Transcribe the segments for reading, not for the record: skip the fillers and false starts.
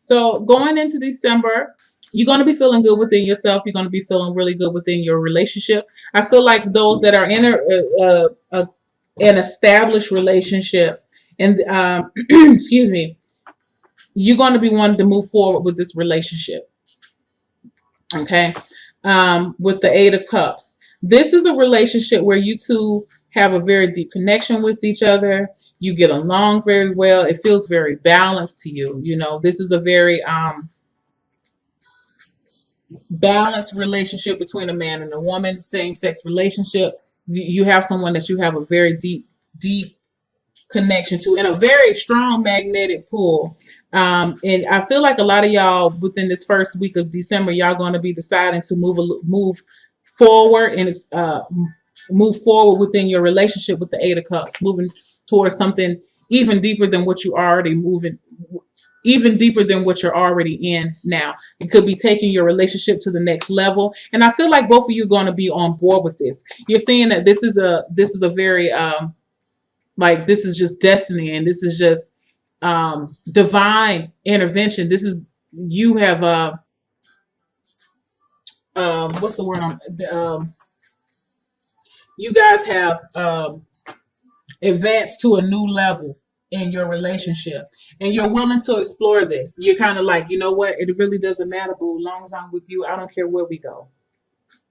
So going into December, you're going to be feeling good within yourself. You're going to be feeling really good within your relationship. I feel like those that are in an established relationship, and excuse me, you're going to be wanting to move forward with this relationship. Okay. With the Eight of Cups. This is a relationship where you two have a very deep connection with each other. You get along very well. It feels very balanced to you. You know, this is a very balanced relationship between a man and a woman, same sex relationship. You have someone that you have a very deep connection to and a very strong magnetic pull. And I feel like a lot of y'all within this first week of December, y'all going to be deciding to move forward and move forward within your relationship with the Eight of Cups, moving towards something even deeper than what you already moving, even deeper than what you're already in now. It could be taking your relationship to the next level, and I feel like both of you are going to be on board with this. You're seeing that this is a very like this is just destiny, and this is just divine intervention. This is you have what's the word? You guys have advanced to a new level in your relationship, and you're willing to explore this. You're kind of like, you know what? It really doesn't matter, boo. As long as I'm with you, I don't care where we go.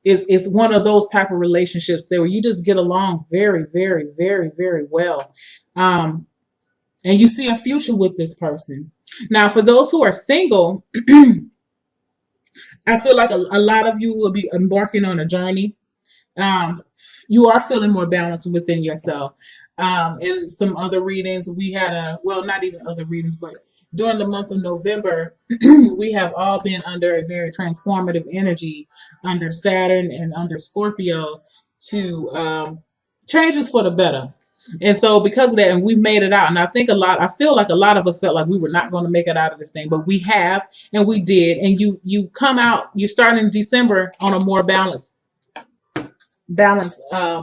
It's one of those type of relationships there where you just get along very, very, very, very well. And you see a future with this person. Now, for those who are single, I feel like a lot of you will be embarking on a journey. You are feeling more balanced within yourself. In some other readings, we had not even other readings, but during the month of November, we have all been under a very transformative energy under Saturn and under Scorpio to changes for the better. And so because of that, and we made it out. And I feel like a lot of us felt like we were not going to make it out of this thing, but we have, and we did. And you come out, you start in December on a more balanced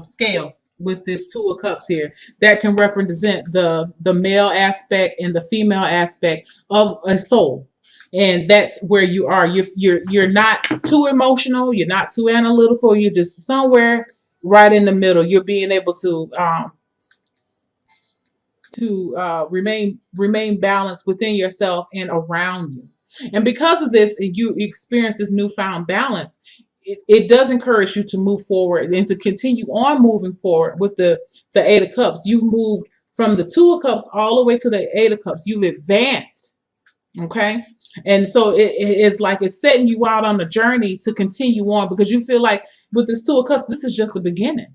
scale with this Two of Cups here that can represent the male aspect and the female aspect of a soul. And that's where you are. You're not too emotional. You're not too analytical. You're just somewhere right in the middle. You're being able to remain balanced within yourself and around you. And because of this, you experience this newfound balance. It does encourage you to move forward and to continue on moving forward with the Eight of Cups. You've moved from the Two of Cups all the way to the Eight of Cups. You've advanced. Okay. And so it's like it's setting you out on a journey to continue on, because you feel like with this Two of Cups, this is just the beginning.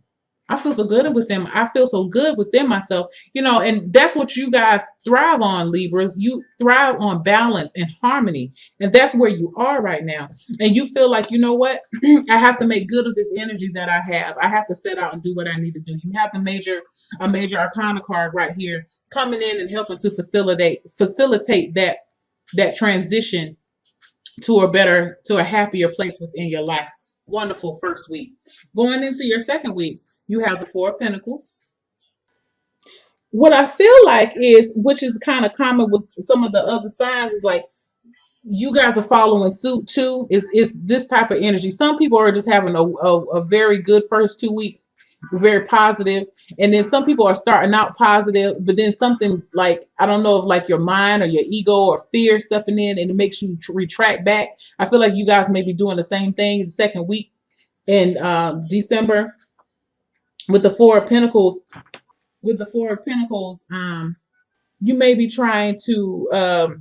I feel so good with them. I feel so good within myself, and that's what you guys thrive on, Libras. You thrive on balance and harmony. And that's where you are right now. And you feel like, you know what? I have to make good of this energy that I have. I have to set out and do what I need to do. You have a major arcana card right here coming in and helping to facilitate that transition to a happier place within your life. Wonderful first week. Going into your second week, you have the Four of Pentacles. What I feel like is, which is kind of common with some of the other signs, is like you guys are following suit too. Is this type of energy? Some people are just having a very good first 2 weeks, very positive, and then some people are starting out positive, but then something like, I don't know if like your mind or your ego or fear stepping in and it makes you retract back. I feel like you guys may be doing the same thing the second week in December with the Four of Pentacles. With the Four of Pentacles, you may be trying to.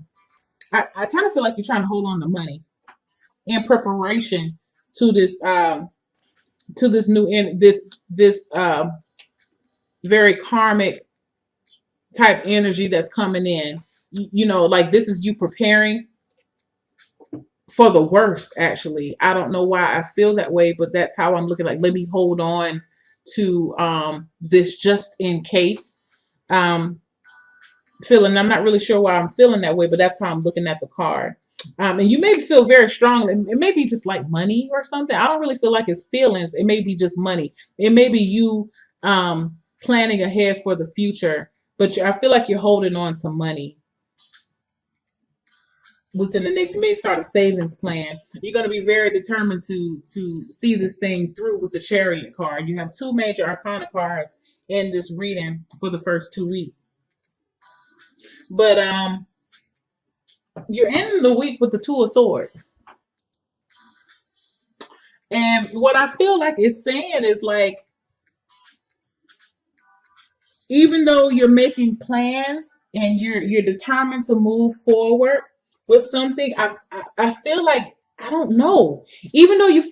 I kind of feel like you're trying to hold on to money in preparation to this new this very karmic type energy that's coming in. Like this is you preparing for the worst. Actually, I don't know why I feel that way, but that's how I'm looking. Like, let me hold on to this just in case feeling. I'm not really sure why I'm feeling that way, but that's how I'm looking at the card. And you may feel very strong. It may be just like money or something. I don't really feel like it's feelings. It may be just money. It may be you planning ahead for the future, but I feel like you're holding on to money. within the next, you may start a savings plan. You're going to be very determined to see this thing through with the Chariot card. You have two major arcana cards in this reading for the first 2 weeks. But you're ending the week with the Two of Swords. And what I feel like it's saying is like, even though you're making plans and you're determined to move forward with something, I feel like, I don't know. Even though you're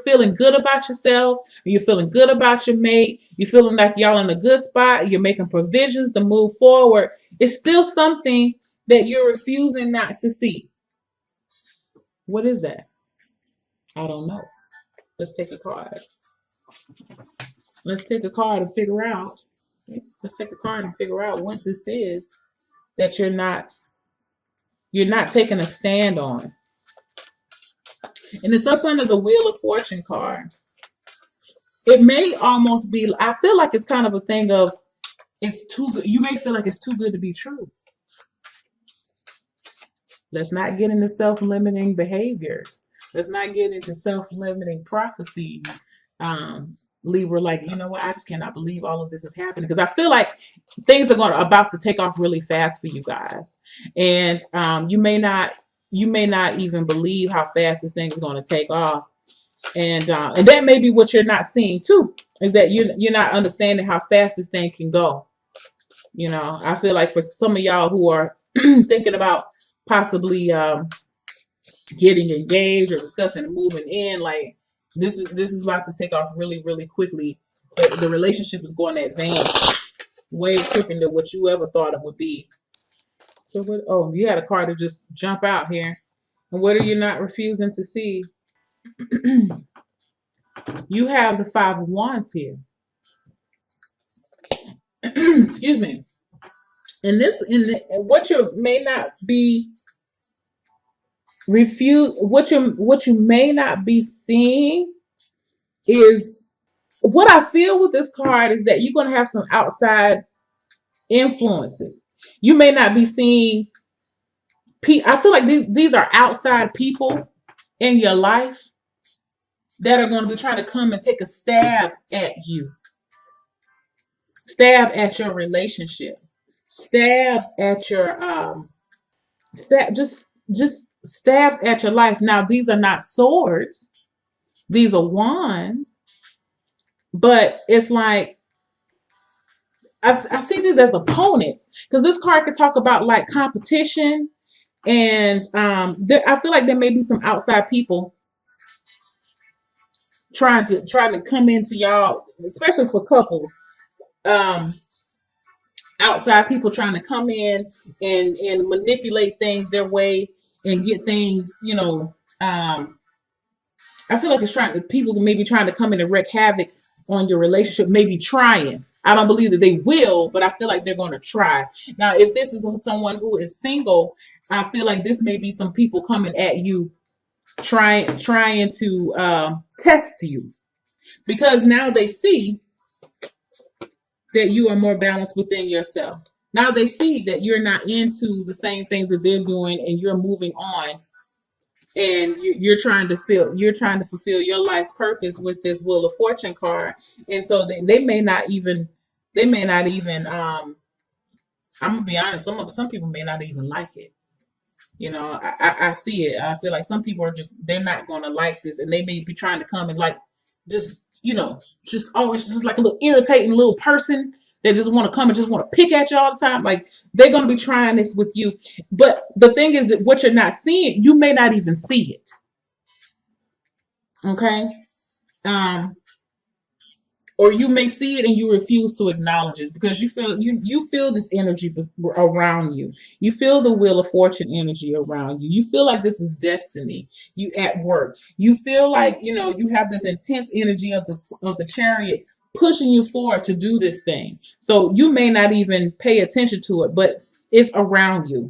feeling good about yourself, you're feeling good about your mate, you're feeling like y'all in a good spot, you're making provisions to move forward, it's still something that you're refusing not to see. What is that? I don't know. Let's take a card. Let's take a card and figure out. Let's take a card and figure out what this is that you're not taking a stand on. And it's up under the Wheel of Fortune card. It may almost be, I feel like it's kind of a thing of, it's too good. You may feel like it's too good to be true. Let's not get into self-limiting behaviors. Let's not get into self-limiting prophecy. Libra, like, you know what? I just cannot believe all of this is happening, because I feel like things are about to take off really fast for you guys, and you may not even believe how fast this thing is going to take off, and that may be what you're not seeing too, is that you're not understanding how fast this thing can go. You know, I feel like for some of y'all who are thinking about possibly getting engaged or discussing and moving in, like, this is about to take off really, really quickly. The relationship is going to advance way quicker than what you ever thought it would be. So what? Oh, you had a card to just jump out here. And what are you not refusing to see? You have the Five of Wands here. Excuse me. And what you may not be what you may not be seeing is, what I feel with this card is that you're going to have some outside influences. You may not be seeing. I feel like these are outside people in your life that are going to be trying to come and take a stab at you, stab at your relationship, stabs at your just stabs at your life. Now, these are not swords; these are wands. But it's like, I see these as opponents, because this card could talk about like competition, and I feel like there may be some outside people trying to come into y'all, especially for couples. Outside people trying to come in and manipulate things their way and get things, you know. I feel like people may be trying to come in and wreak havoc on your relationship, maybe trying. I don't believe that they will, but I feel like they're going to try. Now, if this is someone who is single, I feel like this may be some people coming at you, trying to test you, because now they see that you are more balanced within yourself. Now they see that you're not into the same things that they're doing, and you're moving on, and you're trying to fulfill your life's purpose with this Wheel of Fortune card. And so they may not even I'm gonna be honest, some people may not even like it. You know, I see it. I feel like some people are they're not gonna like this, and they may be trying to come and like just always just like a little irritating little person that just want to come and just want to pick at you all the time. Like, they're going to be trying this with you. But the thing is that what you're not seeing, you may not even see it. Okay? Or you may see it and you refuse to acknowledge it, because you feel this energy around you. You feel the Wheel of Fortune energy around you. You feel like this is destiny. You at work. You feel like, you have this intense energy of the Chariot pushing you forward to do this thing. So you may not even pay attention to it, but it's around you.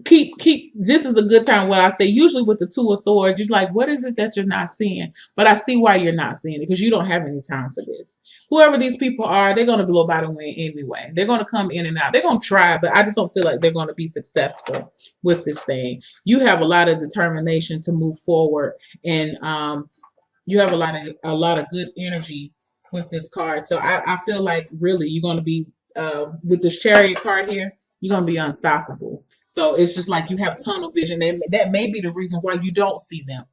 keep this is a good time. What I say usually with the Two of Swords, you're like, what is it that you're not seeing? But I see why you're not seeing it, because you don't have any time for this. Whoever these people are, they're going to blow by the wind anyway. They're going to come in and out. They're going to try, but I just don't feel like they're going to be successful with this thing. You have a lot of determination to move forward, and you have a lot of good energy with this card. So I feel like really you're going to be with this Chariot card here, you're going to be unstoppable. So it's just like you have tunnel vision, and that may be the reason why you don't see them,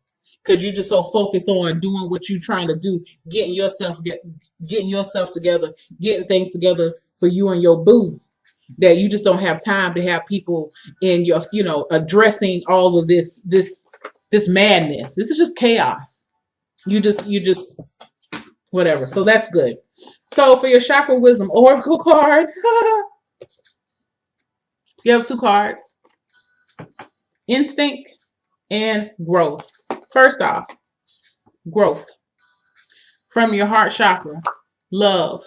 because you're just so focused on doing what you're trying to do, getting yourself together, getting things together for you and your boo, that you just don't have time to have people in your, addressing all of this madness. This is just chaos. You just whatever. So that's good. So for your chakra wisdom oracle card, you have two cards: instinct and growth. First off, growth from your heart chakra, love.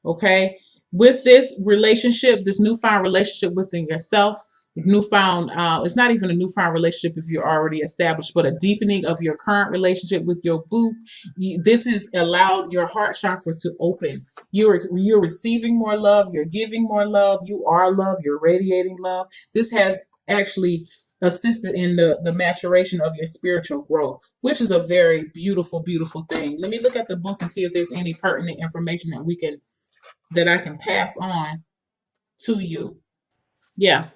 Okay, with this relationship, this newfound relationship within yourself, newfound, it's not even a newfound relationship if you're already established, but a deepening of your current relationship with your boo. This has allowed your heart chakra to open. You're receiving more love, you're giving more love, you are love, you're radiating love. This has actually assisted in the maturation of your spiritual growth, which is a very beautiful, beautiful thing. Let me look at the book and see if there's any pertinent information that I can pass on to you. Yeah.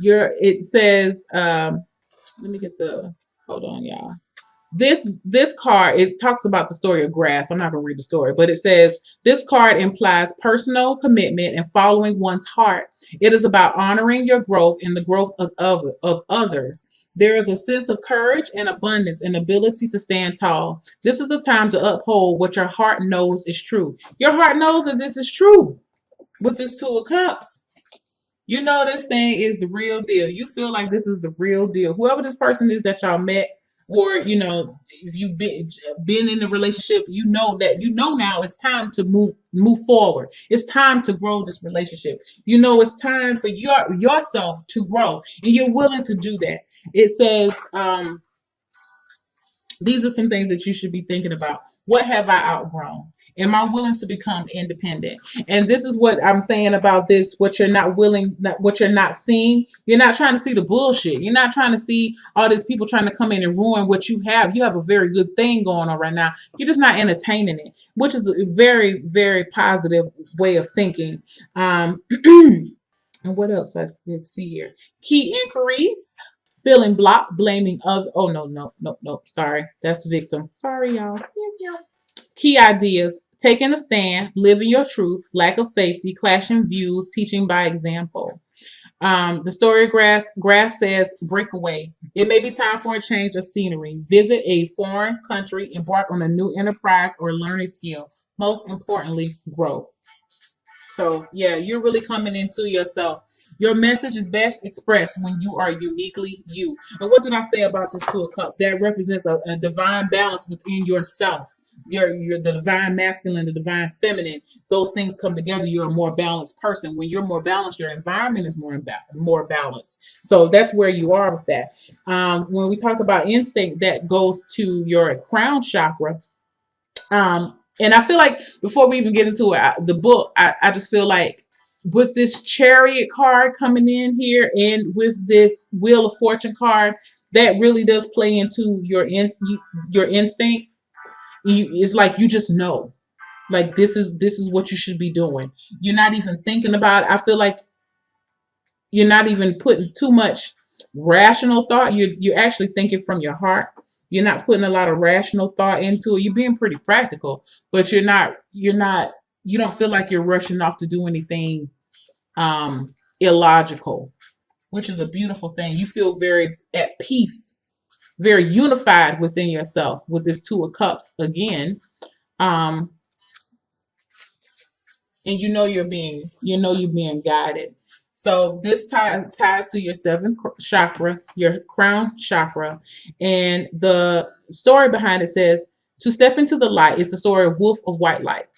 It says, let me get the, hold on, y'all. This card, it talks about the story of grass. I'm not going to read the story, but it says this card implies personal commitment and following one's heart. It is about honoring your growth and the growth of others. There is a sense of courage and abundance and ability to stand tall. This is a time to uphold what your heart knows is true. Your heart knows that this is true with this Two of Cups. You know this thing is the real deal. You feel like this is the real deal. Whoever this person is that y'all met, or if you've been in a relationship, now it's time to move forward. It's time to grow this relationship. It's time for yourself to grow, and you're willing to do that. It says, these are some things that you should be thinking about. What have I outgrown? Am I willing to become independent? And this is what I'm saying about this. What you're not willing, what you're not seeing. You're not trying to see the bullshit. You're not trying to see all these people trying to come in and ruin what you have. You have a very good thing going on right now. You're just not entertaining it, which is a very, very positive way of thinking. And what else I see here? Key inquiries. Feeling blocked, blaming others. Oh, no. Sorry. That's victim. Sorry, y'all. Key ideas: taking a stand, living your truth, lack of safety, clashing views, teaching by example. The story of grass says, break away. It may be time for a change of scenery. Visit a foreign country, embark on a new enterprise or learning skill. Most importantly, grow. So, yeah, you're really coming into yourself. Your message is best expressed when you are uniquely you. And what did I say about this Two of Cups? That represents a divine balance within yourself. You're the divine masculine, the divine feminine. Those things come together. You're a more balanced person. When you're more balanced, your environment is more balanced. So that's where you are with that. When we talk about instinct, that goes to your crown chakra. And I feel like before we even get into the book, I just feel like with this Chariot card coming in here and with this Wheel of Fortune card, that really does play into your instinct. It's like you just know, like this is what you should be doing. You're not even thinking about it. I feel like you're not even putting too much rational thought. You're actually thinking from your heart. You're not putting a lot of rational thought into it. You're being pretty practical, but you don't feel like you're rushing off to do anything illogical, which is a beautiful thing. You feel very at peace, very unified within yourself with this Two of Cups again. And you're being guided. So this ties to your seventh chakra, your crown chakra. And the story behind it says, to step into the light is the story of Wolf of White Light.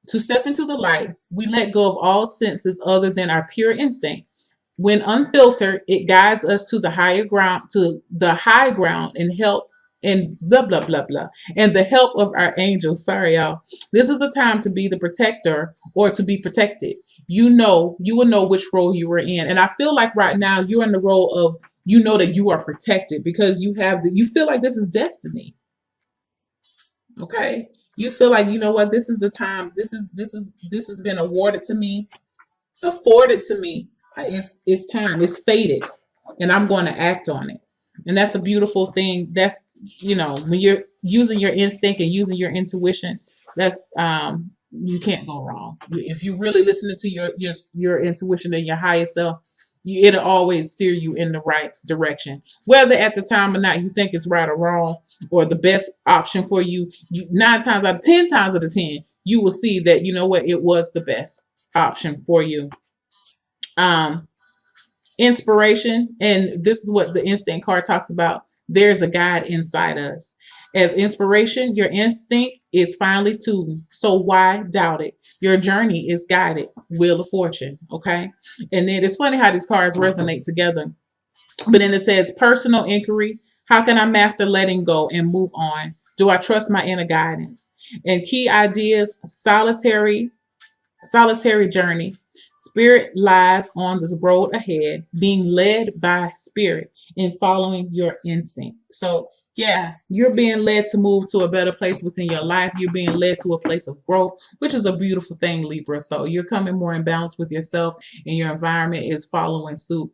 To step into the light, we let go of all senses other than our pure instinct. When unfiltered, it guides us to the higher ground, to the high ground, and help and blah blah blah blah, and the help of our angels. Sorry, y'all. This is the time to be the protector or to be protected. You will know which role you were in, and I feel like right now you're in the role of, you know that you are protected because you feel like this is destiny. Okay, you feel like, you know what, this is the time. This has been awarded to me, afforded to me. It's time. It's fated, and I'm going to act on it. And that's a beautiful thing. That's, when you're using your instinct and using your intuition, that's you can't go wrong. If you really listening to your intuition and your higher self, it'll always steer you in the right direction. Whether at the time or not you think it's right or wrong or the best option for you, 9 times out of 10 times out of 10, you will see that, you know what, it was the best option for you. Um, Inspiration, and this is what the instinct card talks about. There's a guide inside us. As inspiration, your instinct is finely tuned, so why doubt it? Your journey is guided. Wheel of Fortune. Okay, and then it's funny how these cards resonate together. But then it says personal inquiry. How can I master letting go and move on? Do I trust my inner guidance? And key ideas: solitary journey. Spirit lies on the road ahead, being led by spirit and following your instinct. So, yeah, you're being led to move to a better place within your life. You're being led to a place of growth, which is a beautiful thing, Libra. So, you're coming more in balance with yourself, and your environment is following suit.